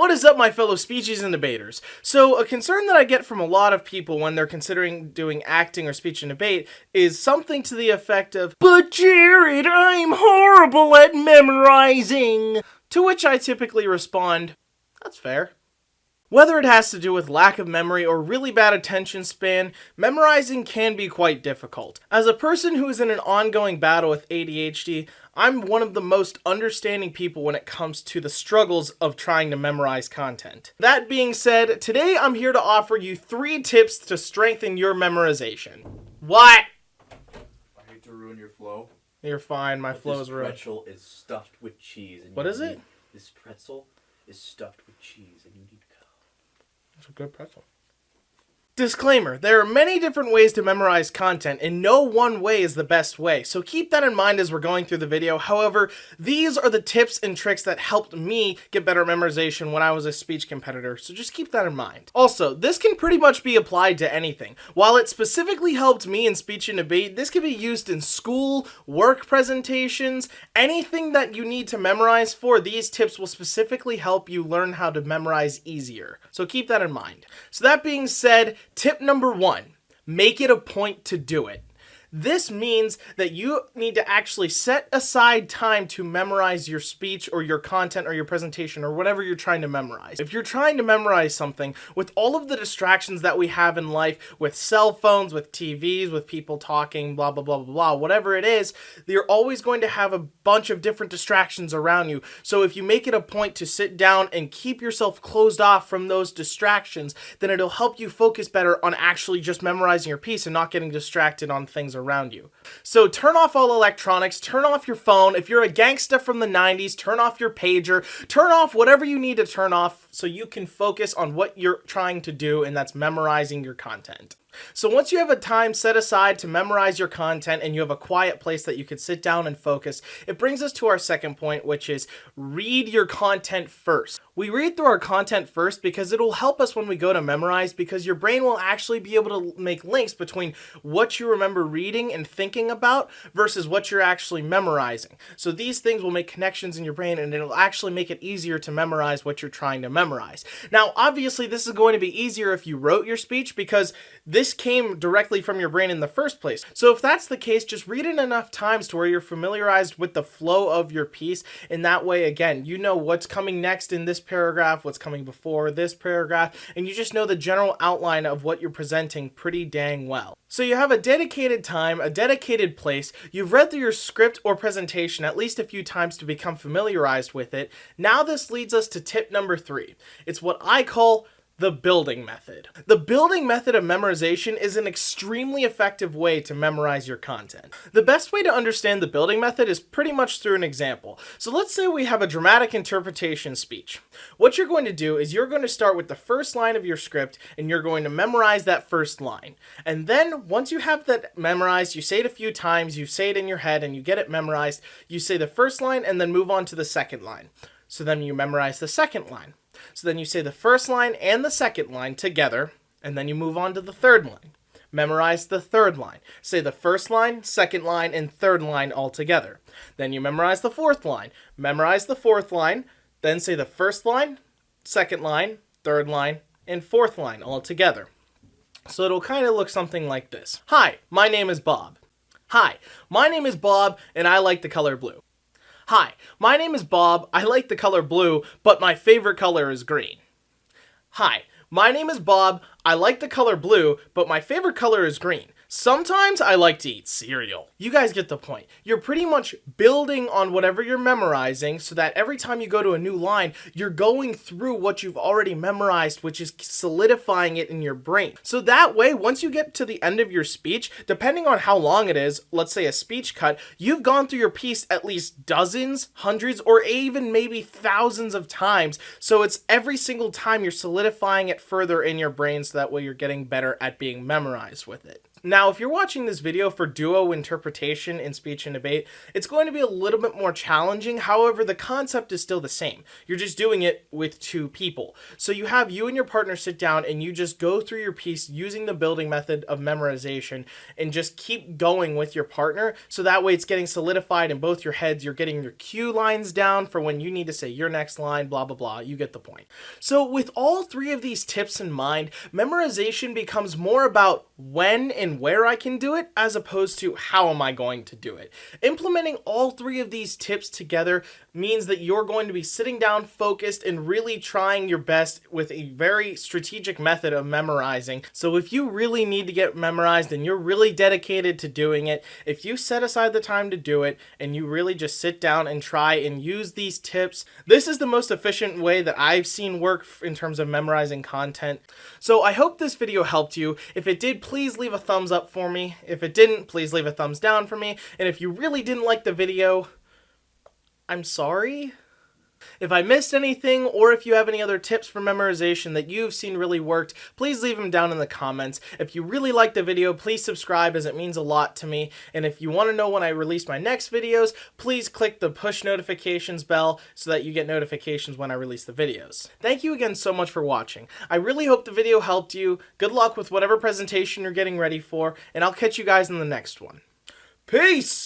What is up, my fellow speechies and debaters? So, a concern that I get from a lot of people when they're considering doing acting or speech and debate is something to the effect of, "But Jared, I'm horrible at memorizing." To which I typically respond, "That's fair." Whether it has to do with lack of memory or really bad attention span, memorizing can be quite difficult. As a person who is in an ongoing battle with ADHD, I'm one of the most understanding people when it comes to the struggles of trying to memorize content. That being said, today I'm here to offer you 3 tips to strengthen your memorization. What? I hate to ruin your flow. You're fine, my flow is ruined. This pretzel is stuffed with cheese. And what is it? This pretzel is stuffed with cheese and you need to go. It's a good pretzel. Disclaimer, there are many different ways to memorize content, and no one way is the best way, so keep that in mind as we're going through the video. However, these are the tips and tricks that helped me get better memorization when I was a speech competitor, so just keep that in mind. Also, this can pretty much be applied to anything. While it specifically helped me in speech and debate, this can be used in school, work presentations, anything that you need to memorize for. These tips will specifically help you learn how to memorize easier, so keep that in mind. So that being said, tip number 1, make it a point to do it. This means that you need to actually set aside time to memorize your speech or your content or your presentation or whatever you're trying to memorize. If you're trying to memorize something, with all of the distractions that we have in life, with cell phones, with TVs, with people talking, blah, blah, blah, blah, blah, whatever it is, you're always going to have a bunch of different distractions around you. So if you make it a point to sit down and keep yourself closed off from those distractions, then it'll help you focus better on actually just memorizing your piece and not getting distracted on things around you. So turn off all electronics, turn off your phone. If you're a gangsta from the 90s, turn off your pager, turn off whatever you need to turn off so you can focus on what you're trying to do, and that's memorizing your content. So once you have a time set aside to memorize your content and you have a quiet place that you can sit down and focus, it brings us to our second point, which is read your content first. We read through our content first because it'll help us when we go to memorize, because your brain will actually be able to make links between what you remember reading and thinking about versus what you're actually memorizing. So these things will make connections in your brain, and it'll actually make it easier to memorize what you're trying to memorize. Now, obviously, this is going to be easier if you wrote your speech because this came directly from your brain in the first place. So if that's the case, just read it enough times to where you're familiarized with the flow of your piece. And that way, again, you know what's coming next in this paragraph, what's coming before this paragraph, and you just know the general outline of what you're presenting pretty dang well. So you have a dedicated time, a dedicated place, you've read through your script or presentation at least a few times to become familiarized with it. Now this leads us to tip number 3. It's what I call the building method. The building method of memorization is an extremely effective way to memorize your content. The best way to understand the building method is pretty much through an example. So let's say we have a dramatic interpretation speech. What you're going to do is you're going to start with the first line of your script and you're going to memorize that first line. And then once you have that memorized, you say it a few times, you say it in your head and you get it memorized, you say the first line and then move on to the second line. So then you memorize the second line. So then you say the first line and the second line together, and then you move on to the third line. Memorize the third line. Say the first line, second line, and third line all together. Then you memorize the fourth line. Memorize the fourth line, then say the first line, second line, third line, and fourth line all together. So it'll kind of look something like this. Hi, my name is Bob. Hi, my name is Bob, and I like the color blue. Hi, my name is Bob, I like the color blue, but my favorite color is green. Hi, my name is Bob, I like the color blue, but my favorite color is green. Sometimes I like to eat cereal. You guys get the point. You're pretty much building on whatever you're memorizing so that every time you go to a new line, you're going through what you've already memorized, which is solidifying it in your brain. So that way, once you get to the end of your speech, depending on how long it is, let's say a speech cut, you've gone through your piece at least dozens, hundreds, or even maybe thousands of times. So it's every single time you're solidifying it further in your brain so that way you're getting better at being memorized with it. Now, if you're watching this video for duo interpretation in speech and debate, it's going to be a little bit more challenging. However, the concept is still the same. You're just doing it with two people. So you have you and your partner sit down and you just go through your piece using the building method of memorization and just keep going with your partner. So that way it's getting solidified in both your heads. You're getting your cue lines down for when you need to say your next line, blah, blah, blah. You get the point. So with all three of these tips in mind, memorization becomes more about when and where I can do it as opposed to how am I going to do it. Implementing all three of these tips together means that you're going to be sitting down focused and really trying your best with a very strategic method of memorizing. So if you really need to get memorized and you're really dedicated to doing it, if you set aside the time to do it and you really just sit down and try and use these tips, this is the most efficient way that I've seen work in terms of memorizing content. So I hope this video helped you. If it did, please leave a thumbs up for me. If it didn't, please leave a thumbs down for me. And if you really didn't like the video, I'm sorry. If I missed anything, or if you have any other tips for memorization that you've seen really worked, please leave them down in the comments. If you really liked the video, please subscribe as it means a lot to me. And if you want to know when I release my next videos, please click the push notifications bell so that you get notifications when I release the videos. Thank you again so much for watching. I really hope the video helped you. Good luck with whatever presentation you're getting ready for, and I'll catch you guys in the next one. Peace!